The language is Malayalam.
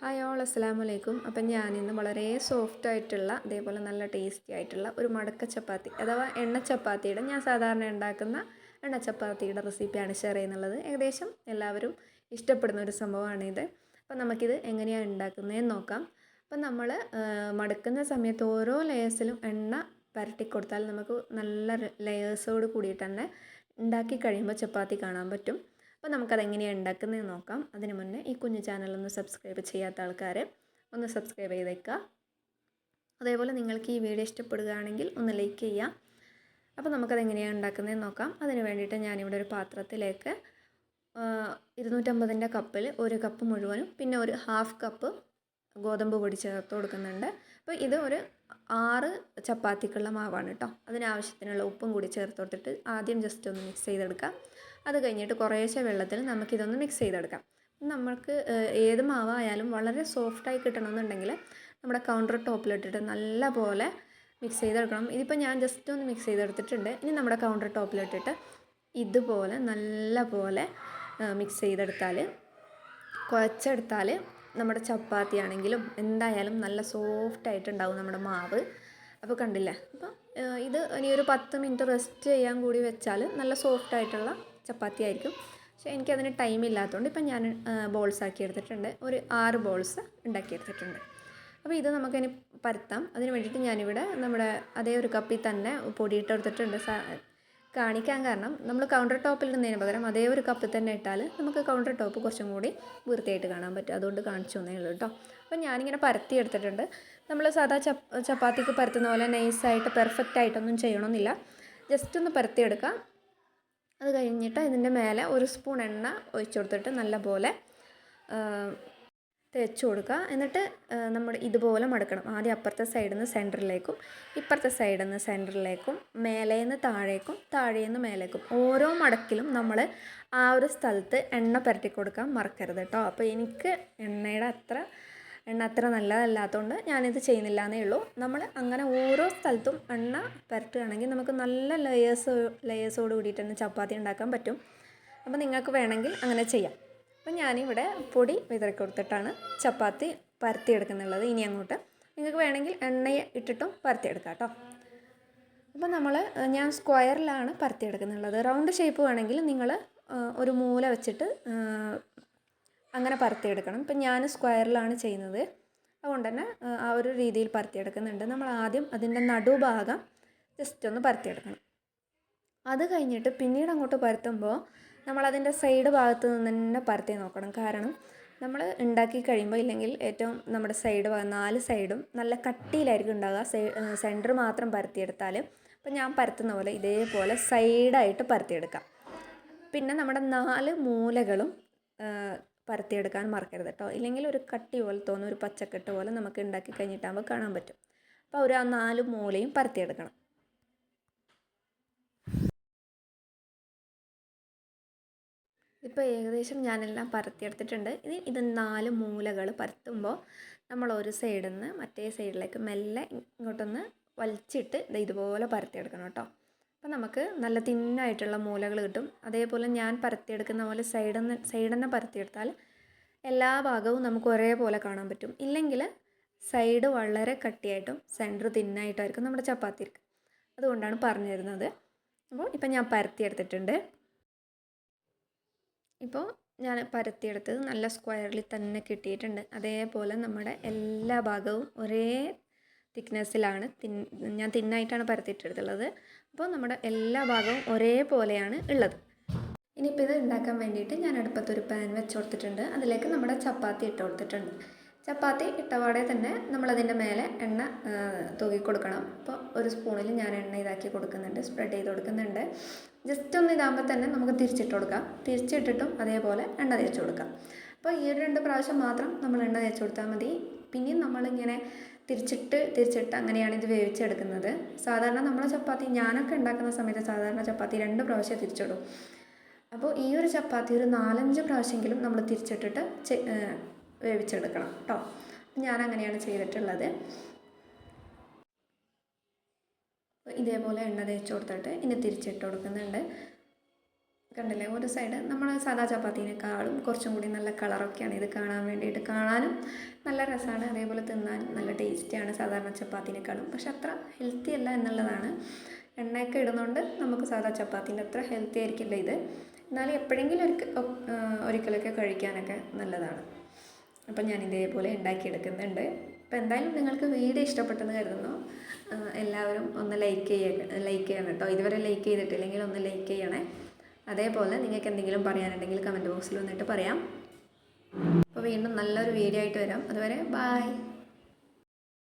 ഹായ് ഓൾ അസ്സലാമു അലൈക്കും. അപ്പം ഞാനിന്ന് വളരെ സോഫ്റ്റ് ആയിട്ടുള്ള അതേപോലെ നല്ല ടേസ്റ്റി ആയിട്ടുള്ള ഒരു മടക്ക ചപ്പാത്തി അഥവാ എണ്ണ ചപ്പാത്തിയുടെ ഞാൻ സാധാരണ ഉണ്ടാക്കുന്ന എണ്ണ ചപ്പാത്തിയുടെ റെസിപ്പിയാണ് ഷെയർ ചെയ്യുന്നുള്ളത്. ഏകദേശം എല്ലാവരും ഇഷ്ടപ്പെടുന്ന ഒരു സംഭവമാണിത്. അപ്പം നമുക്കിത് എങ്ങനെയാണ് ഉണ്ടാക്കുന്നതെന്ന് നോക്കാം. അപ്പം നമ്മൾ മടക്കുന്ന സമയത്ത് ഓരോ ലെയേഴ്സിലും എണ്ണ പരട്ടി കൊടുത്താൽ നമുക്ക് നല്ല ലെയേഴ്സോട് കൂടിയിട്ട് തന്നെ ഉണ്ടാക്കി കഴിയുമ്പോൾ ചപ്പാത്തി കാണാൻ പറ്റും. അപ്പോൾ നമുക്കതെങ്ങനെയാണ് ഉണ്ടാക്കുന്നതെന്ന് നോക്കാം. അതിന് മുന്നേ ഈ കുഞ്ഞു ചാനലൊന്ന് സബ്സ്ക്രൈബ് ചെയ്യാത്ത ആൾക്കാർ ഒന്ന് സബ്സ്ക്രൈബ് ചെയ്തേക്കുക. അതേപോലെ നിങ്ങൾക്ക് ഈ വീഡിയോ ഇഷ്ടപ്പെടുകയാണെങ്കിൽ ഒന്ന് ലൈക്ക് ചെയ്യുക. അപ്പോൾ നമുക്കതെങ്ങനെയാണ് ഉണ്ടാക്കുന്നതെന്ന് നോക്കാം. അതിന് വേണ്ടിയിട്ട് ഞാനിവിടെ ഒരു പാത്രത്തിലേക്ക് 250 കപ്പിൽ 1 കപ്പ് മുഴുവനും പിന്നെ ഒരു ഹാഫ് കപ്പ് ഗോതമ്പ് പൊടി ചേർത്ത് കൊടുക്കുന്നുണ്ട്. അപ്പോൾ ഇത് ഒരു 6 ചപ്പാത്തിക്കുള്ള മാവാണ് കേട്ടോ. അതിനാവശ്യത്തിനുള്ള ഉപ്പും കൂടി ചേർത്ത് കൊടുത്തിട്ട് ആദ്യം ജസ്റ്റ് ഒന്ന് മിക്സ് ചെയ്തെടുക്കാം. അത് കഴിഞ്ഞിട്ട് കുറേശ്ശെ വെള്ളത്തിൽ നമുക്കിതൊന്ന് മിക്സ് ചെയ്തെടുക്കാം. നമുക്ക് ഏത് മാവായാലും വളരെ സോഫ്റ്റായി കിട്ടണമെന്നുണ്ടെങ്കിൽ നമ്മുടെ കൗണ്ടർ ടോപ്പിലിട്ടിട്ട് നല്ല പോലെ മിക്സ് ചെയ്തെടുക്കണം. ഇതിപ്പോൾ ഞാൻ ജസ്റ്റ് ഒന്ന് മിക്സ് ചെയ്തെടുത്തിട്ടുണ്ട്. ഇനി നമ്മുടെ കൗണ്ടർ ടോപ്പിലിട്ടിട്ട് ഇതുപോലെ നല്ല പോലെ മിക്സ് ചെയ്തെടുത്താൽ കുഴച്ചെടുത്താൽ നമ്മുടെ ചപ്പാത്തി ആണെങ്കിലും എന്തായാലും നല്ല സോഫ്റ്റായിട്ടുണ്ടാവും നമ്മുടെ മാവ്. അപ്പോൾ കണ്ടില്ലേ. അപ്പോൾ ഇത് ഇനി ഒരു 10 മിനിറ്റ് റെസ്റ്റ് ചെയ്യാൻ കൂടി വെച്ചാൽ നല്ല സോഫ്റ്റായിട്ടുള്ള ചപ്പാത്തി ആയിരിക്കും. പക്ഷേ എനിക്കതിന് ടൈം ഇല്ലാത്തതുകൊണ്ട് ഇപ്പം ഞാൻ ബോൾസ് ആക്കി എടുത്തിട്ടുണ്ട്. ഒരു 6 ബോൾസ് ഉണ്ടാക്കിയെടുത്തിട്ടുണ്ട്. അപ്പോൾ ഇത് നമുക്കിനി പരത്താം. അതിന് വേണ്ടിയിട്ട് ഞാനിവിടെ നമ്മുടെ അതേ ഒരു കപ്പിൽ തന്നെ പൊടിയിട്ടെടുത്തിട്ടുണ്ട്. കാണിക്കാൻ കാരണം നമ്മൾ കൗണ്ടർ ടോപ്പിൽ ഇടുന്നതിന് പകരം അതേ ഒരു കപ്പിൽ തന്നെ ഇട്ടാൽ നമുക്ക് കൗണ്ടർ ടോപ്പ് കുറച്ചും കൂടി വൃത്തിയായിട്ട് കാണാൻ പറ്റും. അതുകൊണ്ട് കാണിച്ചു തന്നേ ഉള്ളൂ കേട്ടോ. അപ്പോൾ ഞാനിങ്ങനെ പരത്തി എടുത്തിട്ടുണ്ട്. നമ്മൾ സാധാ ചപ്പാത്തിക്ക് പരത്തുന്ന പോലെ നൈസായിട്ട് പെർഫെക്റ്റ് ആയിട്ടൊന്നും ചെയ്യണമെന്നില്ല. ജസ്റ്റ് ഒന്ന് പരത്തിയെടുക്കാം. അത് കഴിഞ്ഞിട്ട് ഇതിൻ്റെ മേലെ 1 സ്പൂൺ എണ്ണ ഒഴിച്ചു കൊടുത്തിട്ട് നല്ലപോലെ തേച്ച് കൊടുക്കുക. എന്നിട്ട് നമ്മൾ ഇതുപോലെ മടക്കണം. ആദ്യം അപ്പുറത്തെ സൈഡിൽ നിന്ന് സെൻറ്ററിലേക്കും ഇപ്പുറത്തെ സൈഡിൽ നിന്ന് സെൻറ്ററിലേക്കും മേലേന്ന് താഴേക്കും താഴേന്ന് മേലേക്കും ഓരോ മടക്കിലും നമ്മൾ ആ ഒരു സ്ഥലത്ത് എണ്ണ പുരട്ടി കൊടുക്കാൻ മറക്കരുത് കേട്ടോ. അപ്പോൾ എനിക്ക് എണ്ണ അത്ര നല്ലതല്ലാത്തതുകൊണ്ട് ഞാനിത് ചെയ്യുന്നില്ല എന്നേ ഉള്ളൂ. നമ്മൾ അങ്ങനെ ഓരോ സ്ഥലത്തും എണ്ണ പുരട്ടുകയാണെങ്കിൽ നമുക്ക് നല്ല ലെയേഴ്സോട് കൂടിയിട്ട് തന്നെ ചപ്പാത്തി ഉണ്ടാക്കാൻ പറ്റും. അപ്പോൾ നിങ്ങൾക്ക് വേണമെങ്കിൽ അങ്ങനെ ചെയ്യാം. അപ്പോൾ ഞാനിവിടെ പൊടി വിതറി കൊടുത്തിട്ടാണ് ചപ്പാത്തി പരത്തിയെടുക്കുന്നുള്ളത്. ഇനി അങ്ങോട്ട് നിങ്ങൾക്ക് വേണമെങ്കിൽ എണ്ണ ഇട്ടിട്ടും പരത്തിയെടുക്കാം കേട്ടോ. അപ്പോൾ ഞാൻ സ്ക്വയറിലാണ് പരത്തിയെടുക്കുന്നുള്ളത്. റൗണ്ട് ഷേപ്പ് വേണമെങ്കിൽ നിങ്ങൾ ഒരു മൂല വെച്ചിട്ട് അങ്ങനെ പരത്തിയെടുക്കണം. ഇപ്പം ഞാൻ സ്ക്വയറിലാണ് ചെയ്യുന്നത്. അതുകൊണ്ട് തന്നെ ആ ഒരു രീതിയിൽ പരത്തിയെടുക്കുന്നുണ്ട്. നമ്മൾ ആദ്യം അതിൻ്റെ നടുഭാഗം ജസ്റ്റ് ഒന്ന് പരത്തിയെടുക്കണം. അത് കഴിഞ്ഞിട്ട് പിന്നീട് അങ്ങോട്ട് പരത്തുമ്പോൾ നമ്മളതിൻ്റെ സൈഡ് ഭാഗത്ത് നിന്ന് തന്നെ പരത്തി നോക്കണം. കാരണം നമ്മൾ ഉണ്ടാക്കി കഴിയുമ്പോൾ ഇല്ലെങ്കിൽ ഏറ്റവും നമ്മുടെ സൈഡ് ഭാഗം 4 സൈഡും നല്ല കട്ടിയിലായിരിക്കും ഉണ്ടാകുക. സെൻറ്റർ മാത്രം പരത്തിയെടുത്താൽ അപ്പോൾ ഞാൻ പരത്തുന്ന പോലെ ഇതേപോലെ സൈഡായിട്ട് പരത്തിയെടുക്കാം. പിന്നെ നമ്മുടെ 4 മൂലകളും പരത്തിയെടുക്കാൻ മറക്കരുത് കേട്ടോ. ഇല്ലെങ്കിൽ ഒരു കട്ടി പോലെ തോന്നും, ഒരു പച്ചക്കെട്ട് പോലെ നമുക്ക് ഉണ്ടാക്കി കഴിഞ്ഞിട്ടാകുമ്പോൾ കാണാൻ പറ്റും. അപ്പോൾ ഒരു 4 മൂലയും പരത്തിയെടുക്കണം. ഇപ്പോൾ ഏകദേശം ഞാനെല്ലാം പരത്തിയെടുത്തിട്ടുണ്ട്. ഇത് 4 മൂലകൾ പരത്തുമ്പോൾ നമ്മൾ ഒരു സൈഡിൽ നിന്ന് മറ്റേ സൈഡിലേക്ക് മെല്ലെ ഇങ്ങോട്ടൊന്ന് വലിച്ചിട്ട് ഇതുപോലെ പരത്തിയെടുക്കണം കേട്ടോ. അപ്പോൾ നമുക്ക് നല്ല തിന്നായിട്ടുള്ള മൂലകൾ കിട്ടും. അതേപോലെ ഞാൻ പരത്തിയെടുക്കുന്ന പോലെ സൈഡിൽ തന്നെ പരത്തിയെടുത്താൽ എല്ലാ ഭാഗവും നമുക്ക് ഒരേപോലെ കാണാൻ പറ്റും. ഇല്ലെങ്കിൽ സൈഡ് വളരെ കട്ടിയായിട്ടും സെൻറ്റർ തിന്നായിട്ടായിരിക്കും നമ്മുടെ ചപ്പാത്തി ഇരിക്കും. അതുകൊണ്ടാണ് പറഞ്ഞു തരുന്നത്. അപ്പോൾ ഇപ്പം ഞാൻ പരത്തിയെടുത്തിട്ടുണ്ട്. ഇപ്പോൾ ഞാൻ പരത്തിയെടുത്തത് നല്ല സ്ക്വയറിൽ തന്നെ കിട്ടിയിട്ടുണ്ട്. അതേപോലെ നമ്മുടെ എല്ലാ ഭാഗവും ഒരേ തിക്നെസ്സിലാണ് ഞാൻ തിന്നായിട്ടാണ് പരത്തിയിട്ടെടുത്തുള്ളത്. അപ്പോൾ നമ്മുടെ എല്ലാ ഭാഗവും ഒരേപോലെയാണ് ഉള്ളത്. ഇനിയിപ്പോൾ ഇത് ഉണ്ടാക്കാൻ വേണ്ടിയിട്ട് ഞാൻ അടുപ്പത്തൊരു പാൻ വെച്ച് കൊടുത്തിട്ടുണ്ട്. അതിലേക്ക് നമ്മുടെ ചപ്പാത്തി ഇട്ട് കൊടുത്തിട്ടുണ്ട്. ചപ്പാത്തി ഇട്ടപാടെ തന്നെ നമ്മളതിൻ്റെ മേലെ എണ്ണ തൂക്കി കൊടുക്കണം. അപ്പോൾ ഒരു സ്പൂണിൽ ഞാൻ എണ്ണ ഇതാക്കി കൊടുക്കുന്നുണ്ട്, സ്പ്രെഡ് ചെയ്ത് കൊടുക്കുന്നുണ്ട്. ജസ്റ്റ് ഒന്ന് ഇതാകുമ്പോൾ തന്നെ നമുക്ക് തിരിച്ചിട്ട് കൊടുക്കാം. തിരിച്ചിട്ടിട്ടും അതേപോലെ എണ്ണ തേച്ച് കൊടുക്കാം. അപ്പോൾ ഈ 2 പ്രാവശ്യം മാത്രം നമ്മൾ എണ്ണ തേച്ച് കൊടുത്താൽ മതി. പിന്നെയും നമ്മളിങ്ങനെ തിരിച്ചിട്ട് അങ്ങനെയാണ് ഇത് വേവിച്ചെടുക്കുന്നത്. സാധാരണ ഞാനൊക്കെ ഉണ്ടാക്കുന്ന സമയത്ത് സാധാരണ ചപ്പാത്തി 2 പ്രാവശ്യം തിരിച്ചിടും. അപ്പോൾ ഈ ഒരു ചപ്പാത്തി ഒരു 4-5 പ്രാവശ്യമെങ്കിലും നമ്മൾ തിരിച്ചിട്ടിട്ട് വേവിച്ചെടുക്കണം കേട്ടോ. ഞാൻ അങ്ങനെയാണ് ചെയ്തിട്ടുള്ളത്. ഇതേപോലെ എണ്ണ തേച്ച് കൊടുത്തിട്ട് ഇനി തിരിച്ചിട്ട് കൊടുക്കുന്നുണ്ട്. കണ്ടില്ലേ, ഒരു സൈഡ് നമ്മൾ സാദാ ചപ്പാത്തീനേക്കാളും കുറച്ചും കൂടി നല്ല കളറൊക്കെയാണ് ഇത് കാണാൻ വേണ്ടിയിട്ട്. കാണാനും നല്ല രസമാണ്, അതേപോലെ തിന്നാനും നല്ല ടേസ്റ്റിയാണ് സാധാരണ ചപ്പാത്തീനേക്കാളും. പക്ഷെ അത്ര ഹെൽത്തി അല്ല എന്നുള്ളതാണ്. എണ്ണയൊക്കെ ഇടുന്നതുകൊണ്ട് നമുക്ക് സാധാ ചപ്പാത്തീൻ്റെ അത്ര ഹെൽത്തി ആയിരിക്കില്ല ഇത്. എന്നാലും എപ്പോഴെങ്കിലും ഒരിക്കലൊക്കെ കഴിക്കാനൊക്കെ നല്ലതാണ്. അപ്പം ഞാൻ ഇതേപോലെ ഉണ്ടാക്കിയെടുക്കുന്നുണ്ട്. അപ്പോൾ എന്തായാലും നിങ്ങൾക്ക് വീഡിയോ ഇഷ്ടപ്പെട്ടെന്ന് കരുതുന്നു. എല്ലാവരും ഒന്ന് ലൈക്ക് ചെയ്യണം കേട്ടോ. ഇതുവരെ ലൈക്ക് ചെയ്തിട്ടില്ലെങ്കിൽ ഒന്ന് ലൈക്ക് ചെയ്യണേ. അതേപോലെ നിങ്ങൾക്ക് എന്തെങ്കിലും പറയാനുണ്ടെങ്കിൽ കമൻറ്റ് ബോക്സിൽ വന്നിട്ട് പറയാം. അപ്പോൾ വീണ്ടും നല്ലൊരു വീഡിയോ ആയിട്ട് വരാം. അതുവരെ ബായ്.